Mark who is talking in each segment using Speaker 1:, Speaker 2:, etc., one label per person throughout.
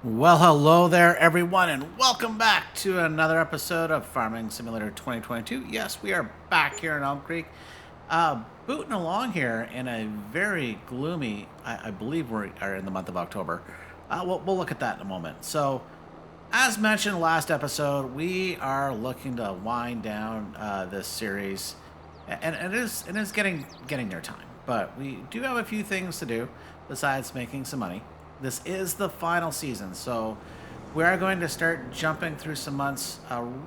Speaker 1: Well, hello there, everyone, and welcome back to another episode of Farming Simulator 2022. Yes, we are back here in Elmcreek, booting along here in a very gloomy. I believe we are in the month of October. We'll look at that in a moment. So, as mentioned last episode, we are looking to wind down this series, and it is getting near time. But we do have a few things to do besides making some money. This is the final season, so we are going to start jumping through some months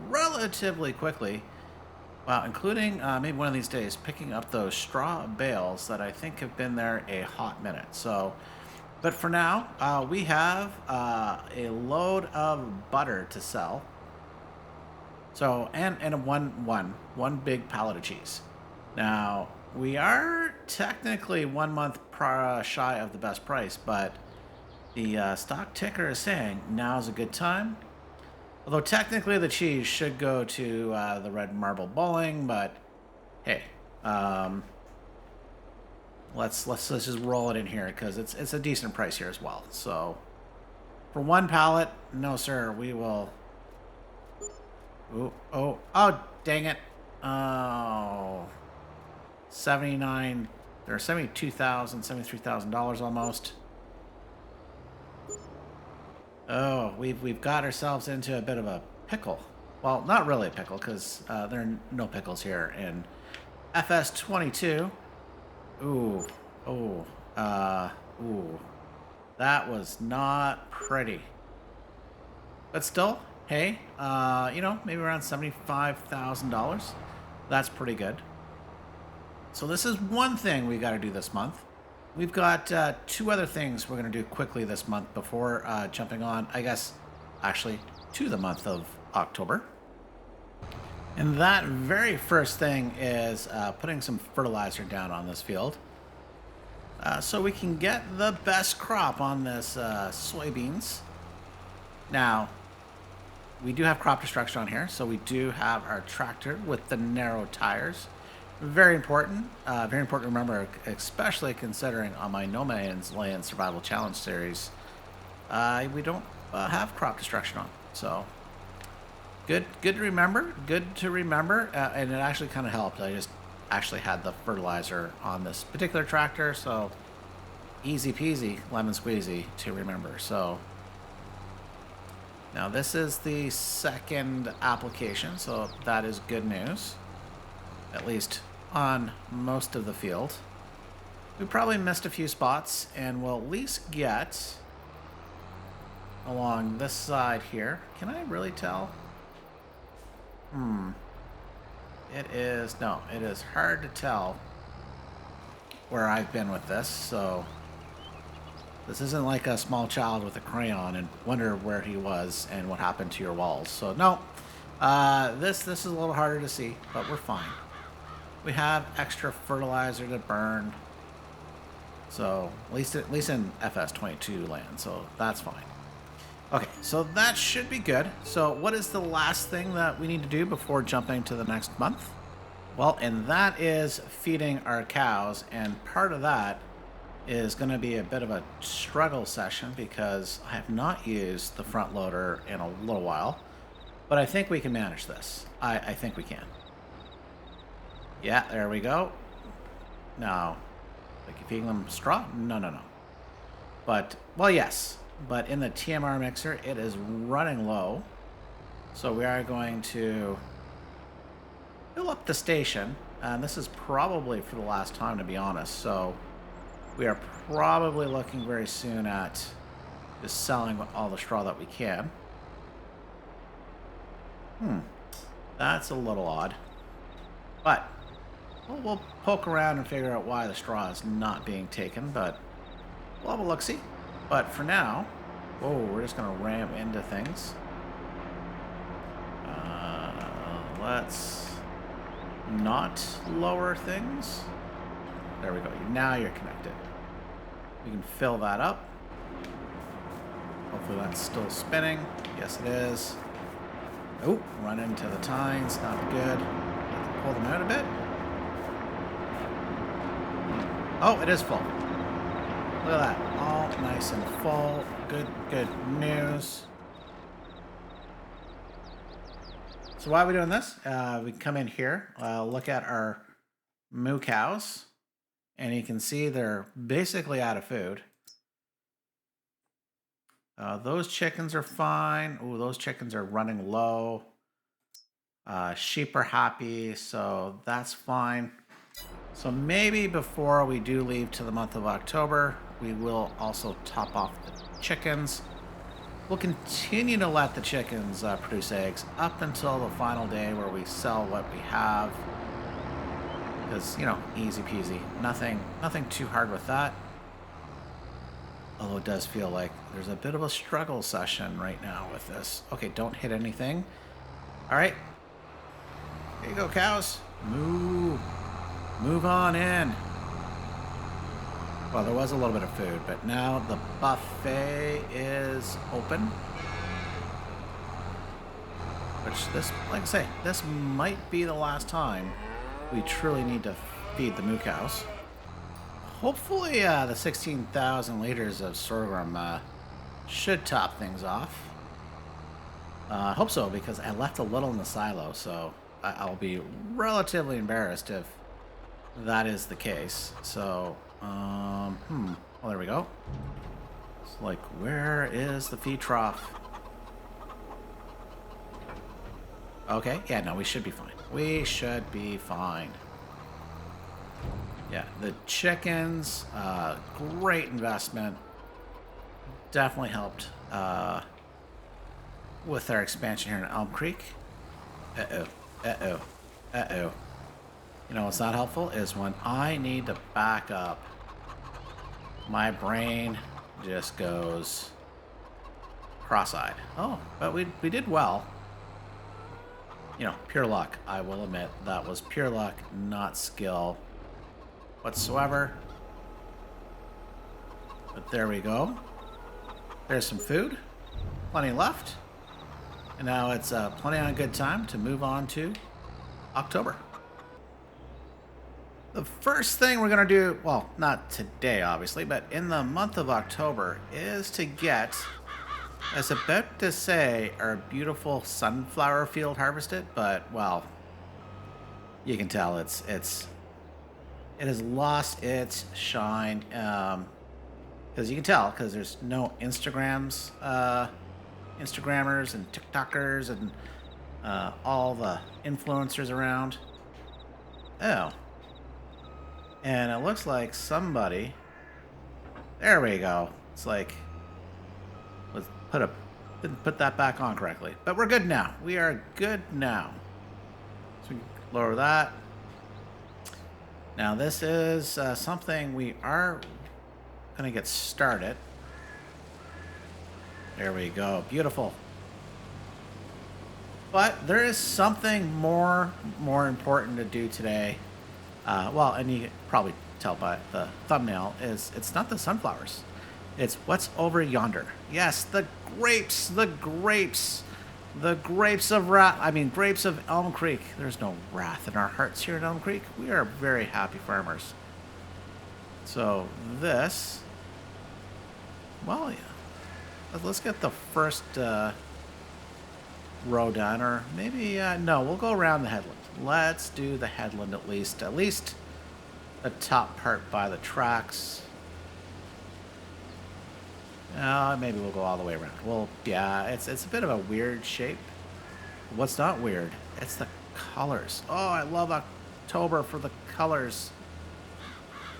Speaker 1: relatively quickly. Well, including maybe one of these days picking up those straw bales that I think have been there a hot minute. So, but for now, we have a load of butter to sell. So, and a one big pallet of cheese. Now, we are technically 1 month shy of the best price, but the stock ticker is saying now's a good time. Although technically the cheese should go to the Red Marble Bowling, but hey, let's just roll it in here because it's a decent price here as well. So for one pallet, no sir, we will. Oh, dang it! Oh, 79 or $73,000 almost. Oh, we've got ourselves into a bit of a pickle. Well, not really a pickle, because there are no pickles here in FS22. Ooh, oh, ooh. That was not pretty. But still, hey, maybe around $75,000. That's pretty good. So this is one thing we got to do this month. We've got two other things we're going to do quickly this month before jumping on, I guess, actually, to the month of October. And that very first thing is putting some fertilizer down on this field so we can get the best crop on this soybeans. Now, we do have crop destruction on here, so we do have our tractor with the narrow tires. Very important. Very important to remember, especially considering on my No Man's Land Survival Challenge series, we don't have crop destruction on. So, good to remember. Good to remember. And it actually kind of helped. I just actually had the fertilizer on this particular tractor, so easy peasy, lemon squeezy to remember. So, now this is the second application, so that is good news. At least on most of the field. We probably missed a few spots, and we'll at least get along this side here. Can I really tell? It is hard to tell where I've been with this, so this isn't like a small child with a crayon and wonder where he was and what happened to your walls. So no, this is a little harder to see, but we're fine. We have extra fertilizer to burn, so at least in FS22 land, so that's fine. Okay, so that should be good. So what is the last thing that we need to do before jumping to the next month? Well, and that is feeding our cows, and part of that is going to be a bit of a struggle session because I have not used the front loader in a little while, but I think we can manage this. I think we can. Yeah, there we go. No. Like you feeding them straw? No. But, well, yes. But in the TMR mixer, it is running low. So we are going to fill up the station. And this is probably for the last time, to be honest. So we are probably looking very soon at just selling all the straw that we can. That's a little odd. But we'll poke around and figure out why the straw is not being taken, but we'll have a look-see. But for now, we're just going to ram into things. Let's not lower things. There we go. Now you're connected. We can fill that up. Hopefully that's still spinning. Yes, it is. Oh, run into the tines. Not good. Pull them out a bit. Oh, it is full. Look at that. All nice and full. good news. So why are we doing this? We come in here, look at our moo cows, and you can see they're basically out of food. Those chickens are fine. Ooh, those chickens are running low. Sheep are happy, so that's fine. So maybe before we do leave to the month of October, we will also top off the chickens. We'll continue to let the chickens produce eggs up until the final day where we sell what we have. Because, you know, easy peasy. Nothing too hard with that. Although it does feel like there's a bit of a struggle session right now with this. Okay, don't hit anything. All right. Here you go, cows. Moo. Move on in. Well, there was a little bit of food, but now the buffet is open. Which this, like I say, this might be the last time we truly need to feed the moo cows. Hopefully the 16,000 liters of sorghum should top things off. I hope so, because I left a little in the silo, so I'll be relatively embarrassed if that is the case. So, well, there we go. It's like, where is the feed trough? Okay, yeah, no, we should be fine. We should be fine. Yeah, the chickens, great investment. Definitely helped with our expansion here in Elmcreek. Uh-oh. You know what's not helpful is when I need to back up, my brain just goes cross-eyed. Oh, but we did well. You know, pure luck. I will admit that was pure luck, not skill whatsoever. But there we go. There's some food. Plenty left. And now it's plenty on a good time to move on to October. The first thing we're going to do, well, not today, obviously, but in the month of October, is to get, as about to say, our beautiful sunflower field harvested, but, well, you can tell it has lost its shine, because you can tell, because there's no Instagrammers and TikTokers and all the influencers around. Oh. And it looks like somebody... There we go. It's like... Let's didn't put that back on correctly. But we're good now. We are good now. So we can lower that. Now this is something we are going to get started. There we go. Beautiful. But there is something more important to do today. Well, and you can probably tell by the thumbnail, it's not the sunflowers. It's what's over yonder. Yes, the grapes of grapes of Elmcreek. There's no wrath in our hearts here in Elmcreek. We are very happy farmers. So this, well, yeah. Let's get the first row done, or maybe, no, we'll go around the headland. Let's do the headland at least the top part by the tracks. Maybe we'll go all the way around. Well, yeah, it's a bit of a weird shape. What's not weird? It's the colors. Oh, I love October for the colors.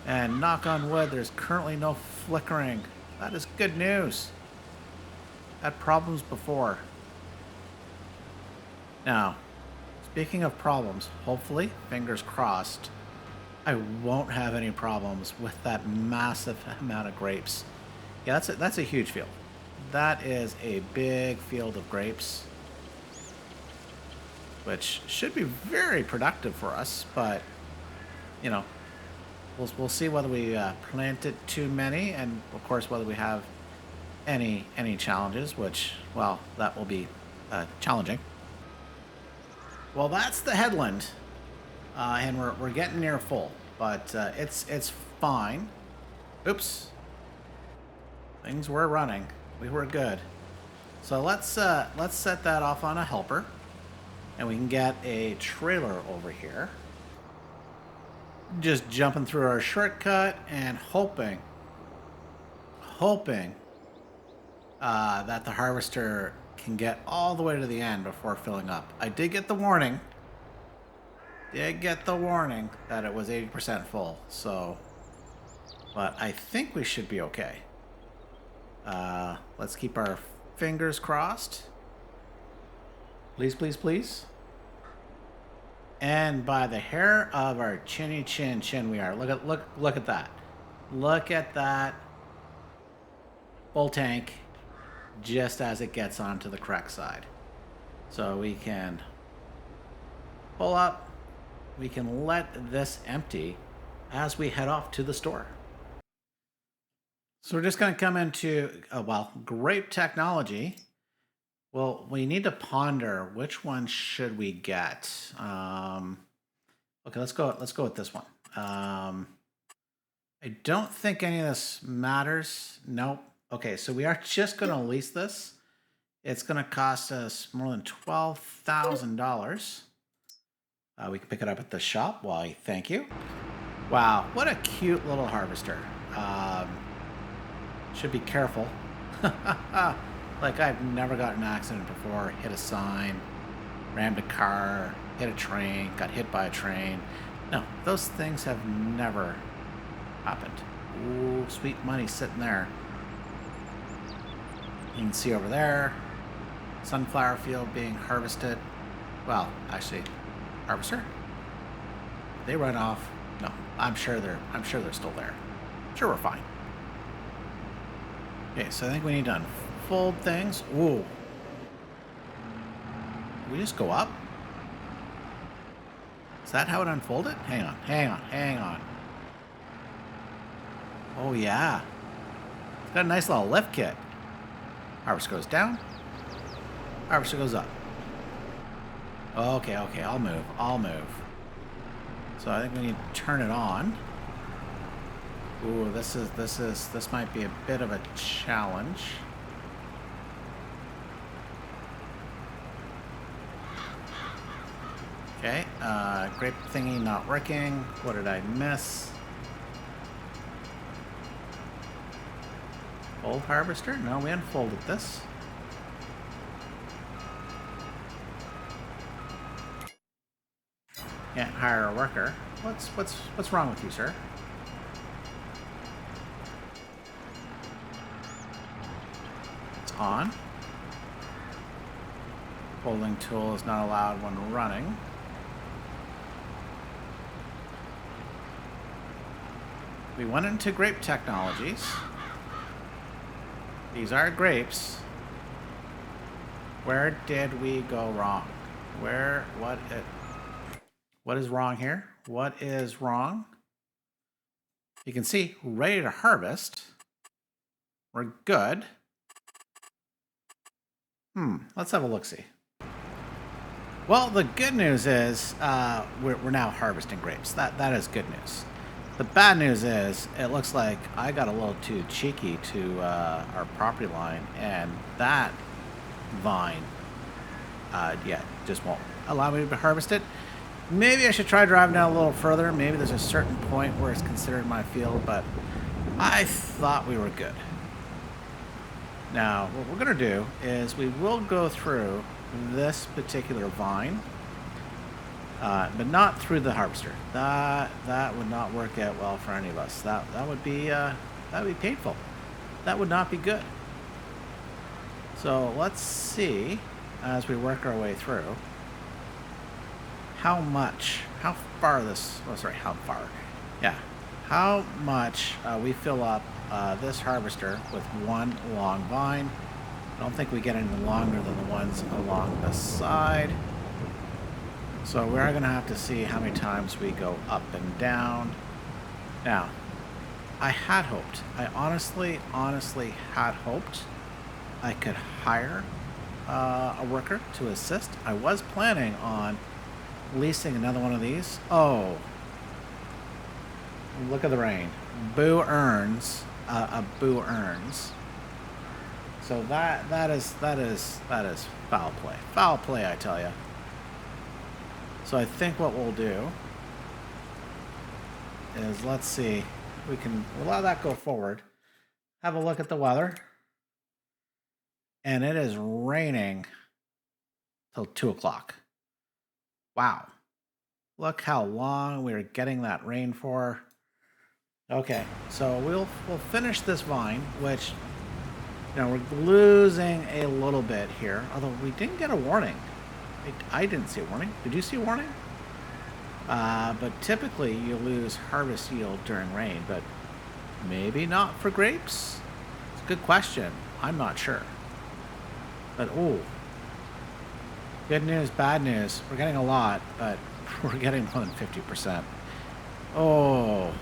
Speaker 1: And knock on wood, there's currently no flickering. That is good news. Had problems before. Now, speaking of problems, hopefully, fingers crossed, I won't have any problems with that massive amount of grapes. Yeah, that's a huge field. That is a big field of grapes, which should be very productive for us. But you know, we'll see whether we planted too many, and of course whether we have any challenges. Which, well, that will be challenging. Well, that's the headland, and we're getting near full, but it's fine. Oops. Things were running. We were good. So let's set that off on a helper, and we can get a trailer over here. Just jumping through our shortcut and hoping that the harvester can get all the way to the end before filling up. I did get the warning. That it was 80% full. So, but I think we should be okay. Let's keep our fingers crossed. Please, please, please. And by the hair of our chinny chin we are. Look at that. Look at that. Full tank, just as it gets onto the correct side. So we can pull up. We can let this empty as we head off to the store. So we're just going to come into, grape technology. Well, we need to ponder which one should we get. Okay, let's go with this one. I don't think any of this matters. Nope. Okay, so we are just going to lease this. It's going to cost us more than $12,000. We can pick it up at the shop. Why, thank you. Wow, what a cute little harvester. Should be careful. Like, I've never got in an accident before. Hit a sign, rammed a car, hit a train, got hit by a train. No, those things have never happened. Ooh, sweet money sitting there. You can see over there, sunflower field being harvested. Well, actually, harvester? They run off. No, I'm sure they're still there. Sure, we're fine. Okay, so I think we need to unfold things. Ooh. Did we just go up? Is that how it unfolded? Hang on. Oh yeah. It's got a nice little lift kit. Harvester goes down. Harvester goes up. Okay, I'll move. So I think we need to turn it on. Ooh, this might be a bit of a challenge. Okay, grape thingy not working. What did I miss? Fold harvester? No, we unfolded this. Can't hire a worker. What's wrong with you, sir? It's on. Folding tool is not allowed when running. We went into grape technologies. These are grapes. Where did we go wrong? What is wrong here? What is wrong? You can see, ready to harvest. We're good. Let's have a look-see. Well, the good news is we're now harvesting grapes. That is good news. The bad news is it looks like I got a little too cheeky to our property line, and that vine, just won't allow me to harvest it. Maybe I should try driving down a little further. Maybe there's a certain point where it's considered my field, but I thought we were good. Now, what we're going to do is we will go through this particular vine, but not through the harvester. That would not work out well for any of us. That would be painful. That would not be good. So let's see as we work our way through how far we fill up this harvester with one long vine. I don't think we get any longer than the ones along the side. So we are going to have to see how many times we go up and down. Now, I honestly had hoped I could hire a worker to assist. I was planning on leasing another one of these. Oh, look at the rain. Boo earns. A boo earns. So that is foul play. Foul play, I tell you. So I think what we'll do is, let's see, we'll let that go forward. Have a look at the weather. And it is raining till 2 o'clock. Wow. Look how long we're getting that rain for. Okay, so we'll finish this vine, which, you know, we're losing a little bit here, although we didn't get a warning. I didn't see a warning. Did you see a warning? But typically you lose harvest yield during rain, but maybe not for grapes? It's a good question. I'm not sure. But, oh, good news, bad news. We're getting a lot, but we're getting more than 50%. Oh,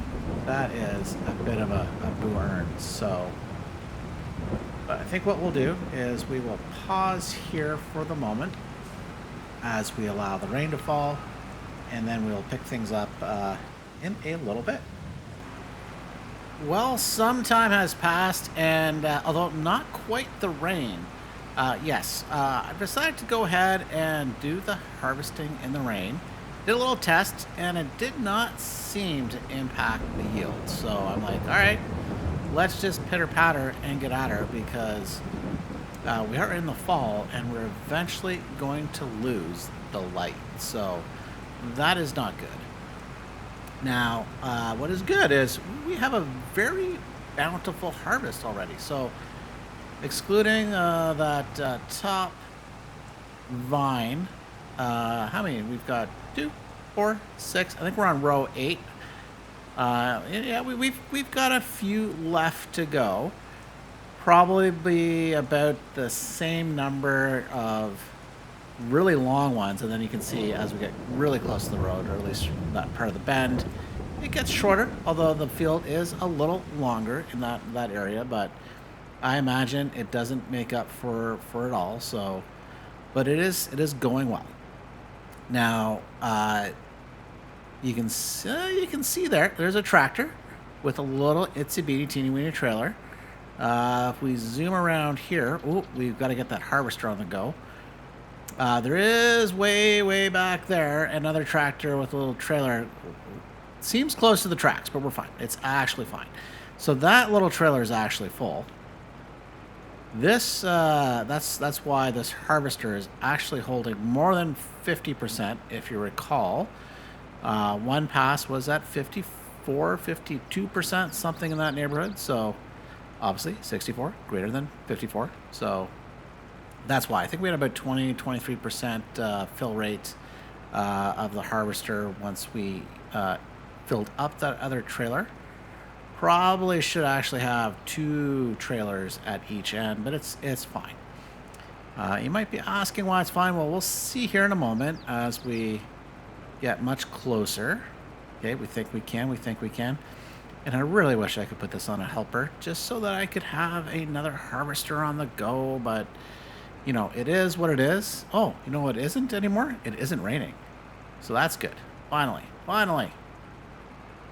Speaker 1: that is a bit of a boo earn. So, but I think what we'll do is we will pause here for the moment as we allow the rain to fall, and then we'll pick things up in a little bit. Well, some time has passed, and although not quite the rain, yes, I decided to go ahead and do the harvesting in the rain. Did a little test, and it did not seem to impact the yield. So I'm like, all right, let's just pitter-patter and get at her, because we are in the fall, and we're eventually going to lose the light. So that is not good. Now, what is good is we have a very bountiful harvest already. So excluding that top vine, how many? We've got 2, 4, 6. I think we're on row 8. Yeah, we've got a few left to go. Probably about the same number of really long ones, and then you can see as we get really close to the road, or at least that part of the bend, it gets shorter. Although the field is a little longer in that area, but I imagine it doesn't make up for it all. So, but it is going well. Now, you can see there's a tractor with a little itsy bitty teeny weeny trailer. If we zoom around here, we've got to get that harvester on the go. There is way back there another tractor with a little trailer. Seems close to the tracks, but we're fine. It's actually fine. So that little trailer is actually full. This that's why this harvester is actually holding more than 50%, if you recall. One pass was at 54, 52%, something in that neighborhood. So obviously 64 greater than 54. So that's why I think we had about 23% fill rate of the harvester once we filled up that other trailer. Probably should actually have 2 trailers at each end, but it's fine. You might be asking why it's fine. Well, we'll see here in a moment as we get much closer. Okay, we think we can. And I really wish I could put this on a helper just so that I could have another harvester on the go, but you know, it is what it is. Oh, you know what isn't anymore? It isn't raining. So that's good. Finally.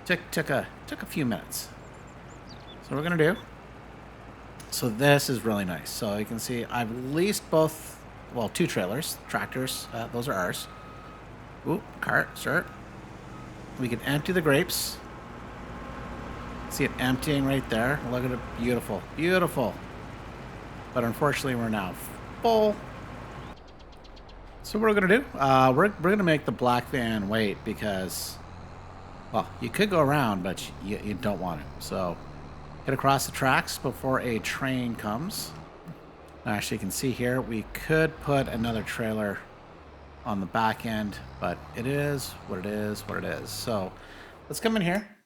Speaker 1: Took a few minutes. So what we're gonna do. So this is really nice. So you can see I've leased 2 trailers, tractors. Those are ours. Ooh, cart, sir. We can empty the grapes. See it emptying right there. Look at it, beautiful. But unfortunately, we're now full. So what we're gonna do? We're gonna make the black van wait because, well, you could go around, but you don't want to. So get across the tracks before a train comes. Actually, you can see here we could put another trailer on the back end, but it is what it is. So let's come in here.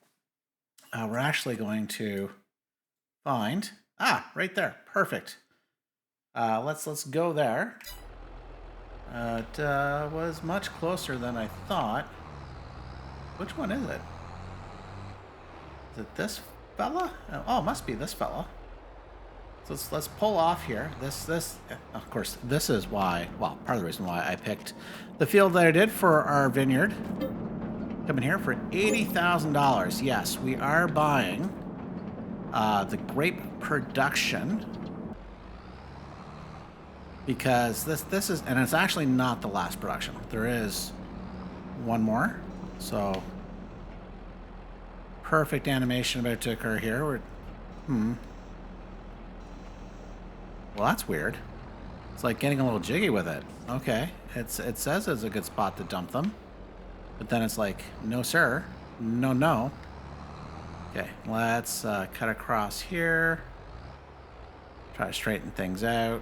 Speaker 1: We're actually going to find right there. Perfect. Let's go there. It was much closer than I thought. Which one is it? Is it this fella? Oh, it must be this fella. So let's pull off here. This of course, this is why, well, part of the reason why I picked the field that I did for our vineyard. Coming here for $80,000. Yes, we are buying the grape production. because this is, and it's actually not the last production. There is one more. So perfect animation about to occur here. Well, that's weird. It's like getting a little jiggy with it. Okay, it says it's a good spot to dump them, but then it's like, no sir, no no. Okay, let's cut across here. Try to straighten things out.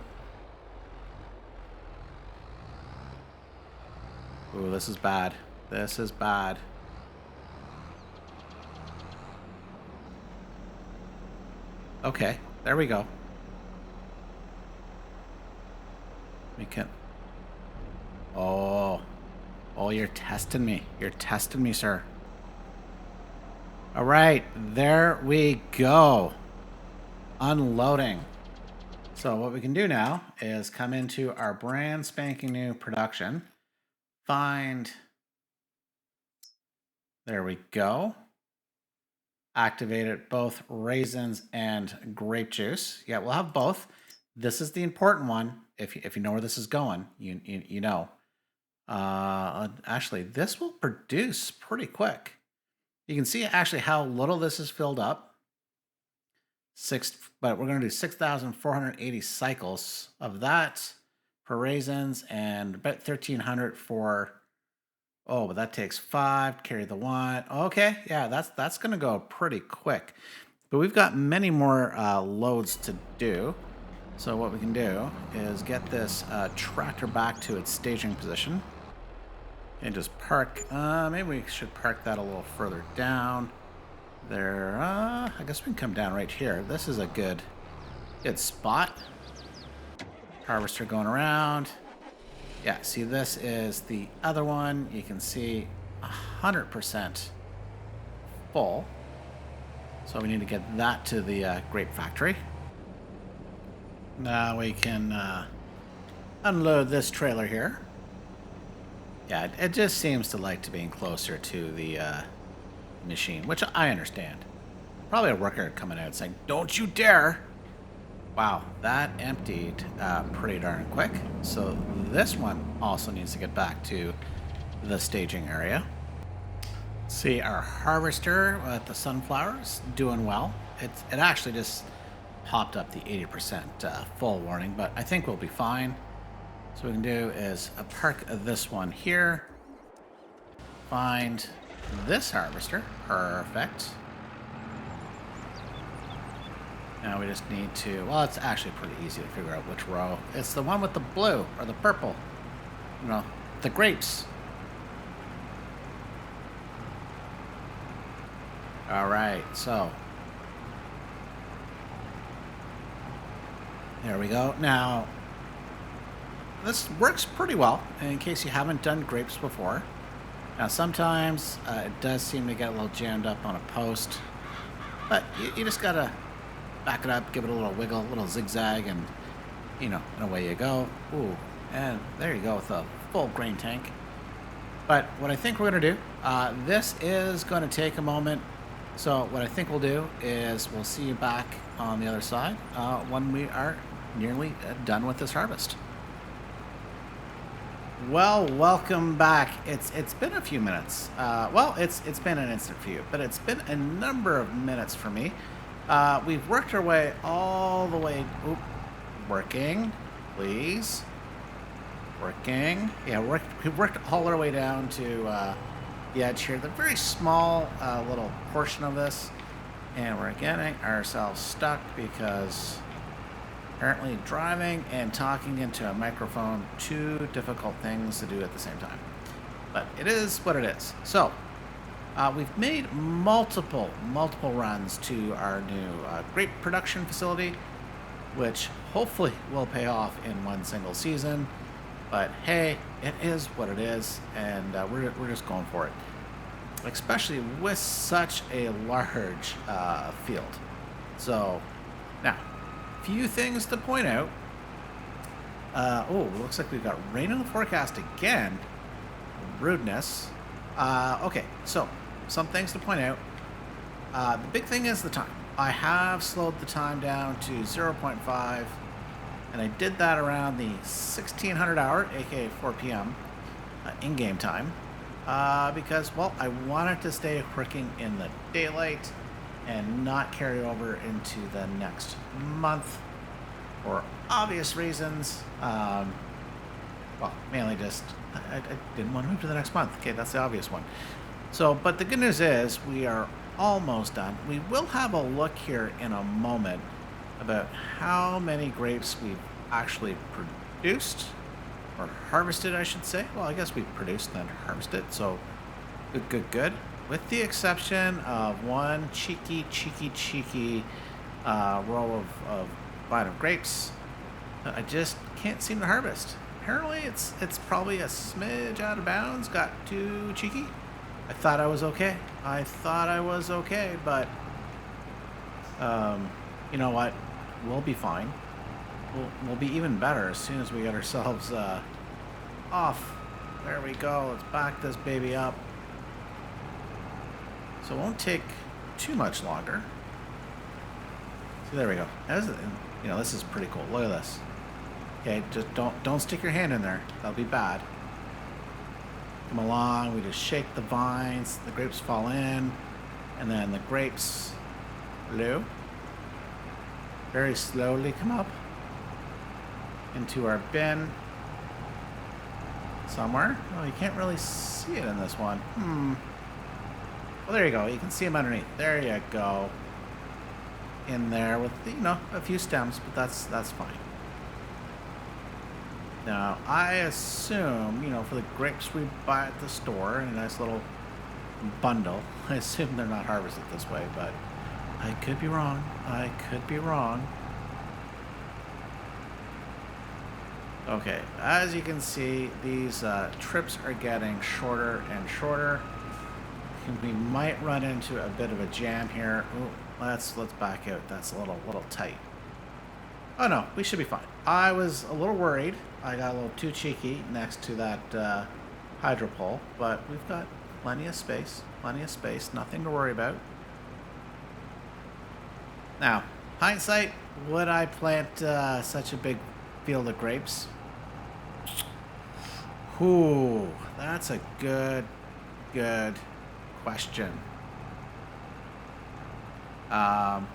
Speaker 1: Ooh, this is bad. This is bad. Okay, there we go. We can... Oh, you're testing me. You're testing me, sir. All right, there we go. Unloading. So what we can do now is come into our brand spanking new production. Find... There we go. Activate it, both raisins and grape juice. Yeah, we'll have both. This is the important one. If you know where this is going, you know. Actually, this will produce pretty quick. You can see actually how little this is filled up. But we're going to do 6,480 cycles of that for raisins and about 1,300 for... Oh, but that takes 5, carry the 1. Okay, yeah, that's going to go pretty quick. But we've got many more loads to do. So what we can do is get this tractor back to its staging position. And just park. Maybe we should park that a little further down. There, I guess we can come down right here. This is a good spot. Harvester going around. Yeah, see, this is the other one. You can see 100% full. So we need to get that to the grape factory. Now we can unload this trailer here. Yeah, it just seems to like to being closer to the machine, which I understand. Probably a worker coming out saying, "Don't you dare!" Wow, that emptied pretty darn quick. So this one also needs to get back to the staging area. See, our harvester with the sunflowers doing well. It actually just popped up the 80% full warning, but I think we'll be fine. So what we can do is park this one here. Find this harvester. Perfect. Now we just need to, well, it's actually pretty easy to figure out which row. It's the one with the blue or the purple. You know, the grapes. All right, so there we go. Now, this works pretty well in case you haven't done grapes before. Now, sometimes it does seem to get a little jammed up on a post, but you just gotta back it up, give it a little wiggle, a little zigzag, and, you know, and away you go. Ooh, and there you go with a full grain tank. But what I think we're going to do, this is going to take a moment. So what I think we'll do is we'll see you back on the other side when we are nearly done with this harvest. Well, welcome back. It's been a few minutes. Well, it's been an instant few, but it's been a number of minutes for me. We've worked our way all the way. Oop, working, please. Working. Yeah, we've worked all our way down to the edge here. The very small little portion of this, and we're getting ourselves stuck because apparently driving and talking into a microphone, two difficult things to do at the same time. But it is what it is. So we've made multiple runs to our new grape production facility, which hopefully will pay off in one single season. But hey, it is what it is, and we're just going for it, especially with such a large field. So now, few things to point out. Oh, looks like we've got rain in the forecast again. Rudeness. Okay, so some things to point out. The big thing is the time. I have slowed the time down to 0.5 And I did that around the 1600 hour, aka 4 p.m. In-game time, because, well, I wanted to stay working in the daylight and not carry over into the next month for obvious reasons. Well, mainly just I didn't want to move to the next month. Okay, that's the obvious one. So, but the good news is we are almost done. We will have a look here in a moment about how many grapes we've actually produced, or harvested, I should say. Well, I guess we produced and then harvested, so good. With the exception of one cheeky row of vine of grapes that I just can't seem to harvest. Apparently, it's probably a smidge out of bounds. Got too cheeky. I thought I was okay. But you know what? We'll be fine. We'll be even better as soon as we get ourselves off. There we go. Let's back this baby up. So it won't take too much longer. So there we go. This is pretty cool. Look at this. Okay, just don't stick your hand in there. That'll be bad. Come along. We just shake the vines. The grapes fall in, and then the grapes very slowly come up into our bin somewhere. Oh, you can't really see it in this one. Well, there you go. You can see them underneath. There you go. In there with, a few stems, but that's fine. Now, I assume, for the grapes we buy at the store in a nice little bundle, I assume they're not harvested this way, but I could be wrong. Okay, as you can see, these trips are getting shorter and shorter. We might run into a bit of a jam here. Ooh, let's back out. That's a little tight. Oh no, we should be fine. I was a little worried. I got a little too cheeky next to that hydro pole, but we've got plenty of space. Nothing to worry about. Now, hindsight, would I plant such a big field of grapes? Ooh, that's a good question.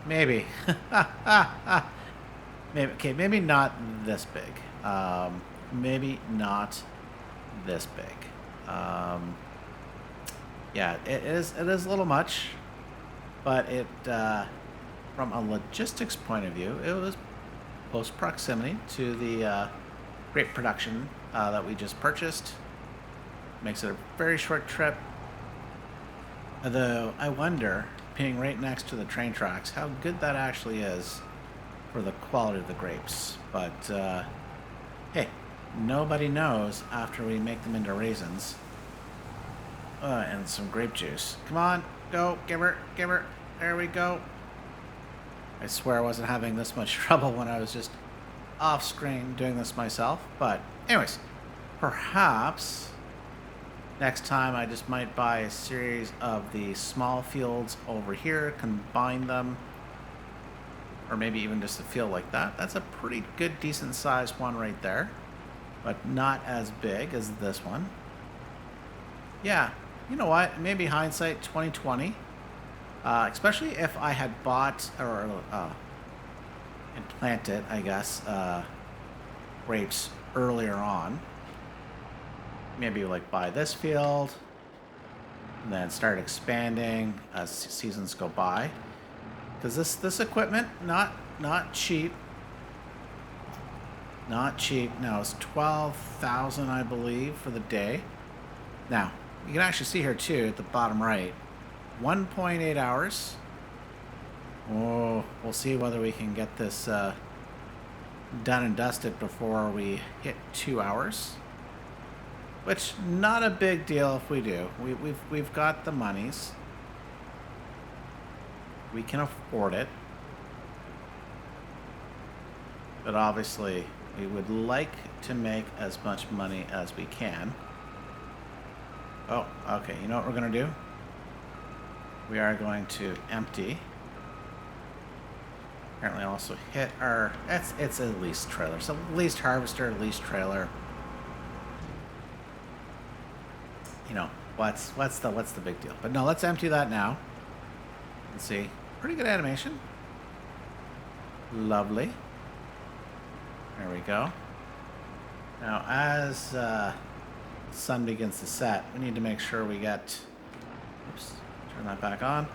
Speaker 1: Maybe. Maybe not this big. Yeah, it is a little much, but it from a logistics point of view, it was close proximity to the grape production that we just purchased. Makes it a very short trip. Although I wonder, being right next to the train tracks, how good that actually is for the quality of the grapes. But hey, nobody knows after we make them into raisins and some grape juice. Come on, go, give her. There we go. I swear I wasn't having this much trouble when I was just off screen doing this myself. But anyways, perhaps next time I just might buy a series of the small fields over here, combine them, or maybe even just a field like that. That's a pretty good, decent sized one right there, but not as big as this one. Yeah, you know what? Maybe hindsight 2020, especially if I had bought or and planted, I guess, grapes earlier on. Maybe like buy this field and then start expanding as seasons go by. Because this equipment, not cheap. Not cheap. Now it's 12,000, I believe, for the day. Now you can actually see here too at the bottom right, 1.8 hours. Oh, we'll see whether we can get this done and dusted before we hit 2 hours. Which, not a big deal if we do. We've got the monies. We can afford it. But obviously, we would like to make as much money as we can. Oh, okay. You know what we're going to do? We are going to empty Apparently also hit our... It's a lease trailer. So leased harvester, leased trailer. You know, what's the big deal? But no, let's empty that now. Let's see. Pretty good animation. Lovely. There we go. Now, as the sun begins to set, we need to make sure we get... Oops, turn that back on.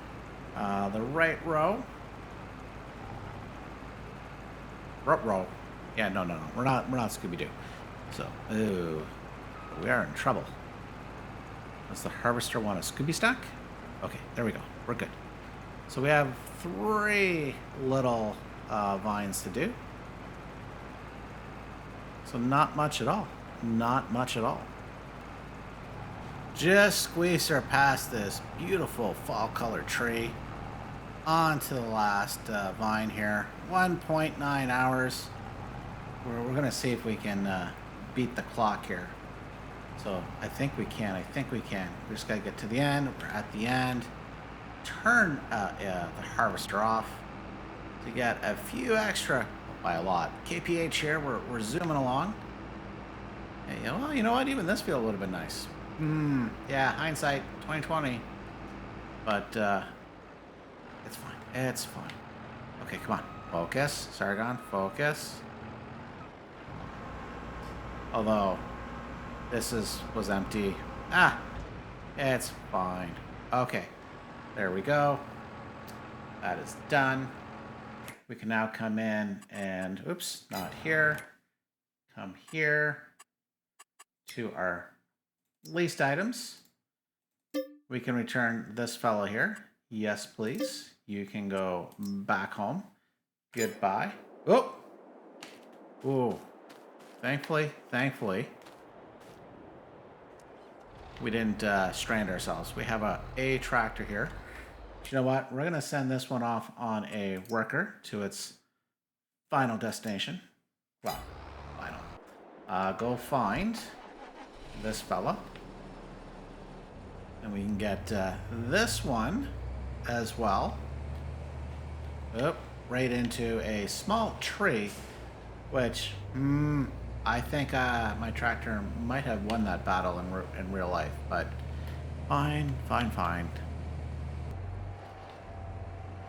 Speaker 1: The right row. Row. Yeah, no. We're not Scooby-Doo. So, ooh, we are in trouble. Does the harvester want a Scooby stack? Okay, there we go. We're good. So we have 3 little vines to do. So not much at all. Not much at all. Just squeeze her past this beautiful fall colored tree onto the last vine here. 1.9 hours. We're going to see if we can beat the clock here. So I think we can. We just got to get to the end. We're at the end. Turn the harvester off to get a few extra, by a lot, kph here. We're zooming along. Hey, you know what? Even this field would have been nice. Yeah, hindsight 2020. But it's fine. It's fine. Okay, come on. Focus, Sargon. Focus. Although this was empty. It's fine. Okay. There we go. That is done. We can now come in and, oops, not here. Come here to our leased items. We can return this fellow here. Yes, please. You can go back home. Goodbye. Oh! Ooh. Thankfully, we didn't strand ourselves. We have a tractor here. You know what? We're going to send this one off on a worker to its final destination. Well, final. Go find this fella. And we can get this one as well. Oh, right into a small tree, which I think my tractor might have won that battle in real life, but fine.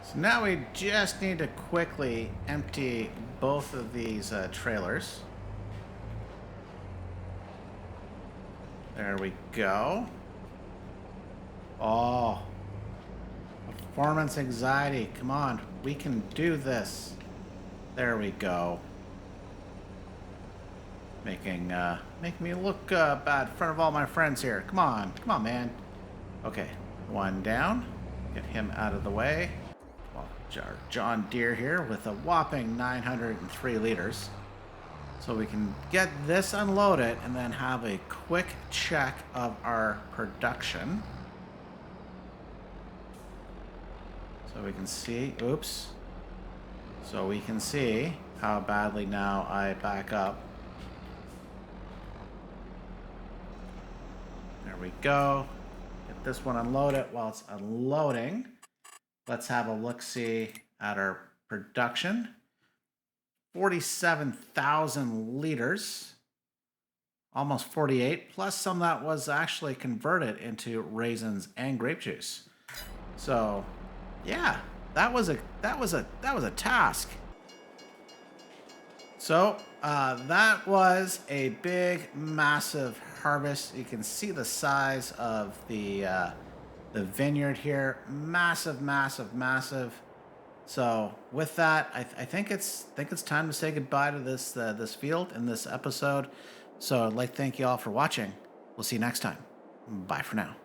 Speaker 1: So now we just need to quickly empty both of these trailers. There we go. Oh, performance anxiety. Come on, we can do this. There we go. Making me look bad in front of all my friends here. Come on, man. Okay, one down. Get him out of the way. Well, John Deere here with a whopping 903 liters. So we can get this unloaded and then have a quick check of our production. So we can see, oops. So we can see how badly now I back up. There we go. Get this one unloaded. While it's unloading, let's have a look-see at our production. 47,000 liters, almost 48, plus some that was actually converted into raisins and grape juice. So, yeah, that was a task. So that was a big, massive harvest. You can see the size of the vineyard here. Massive. So with that, I think it's time to say goodbye to this field in this episode. So I'd like to thank you all for watching. We'll see you next time. Bye for now.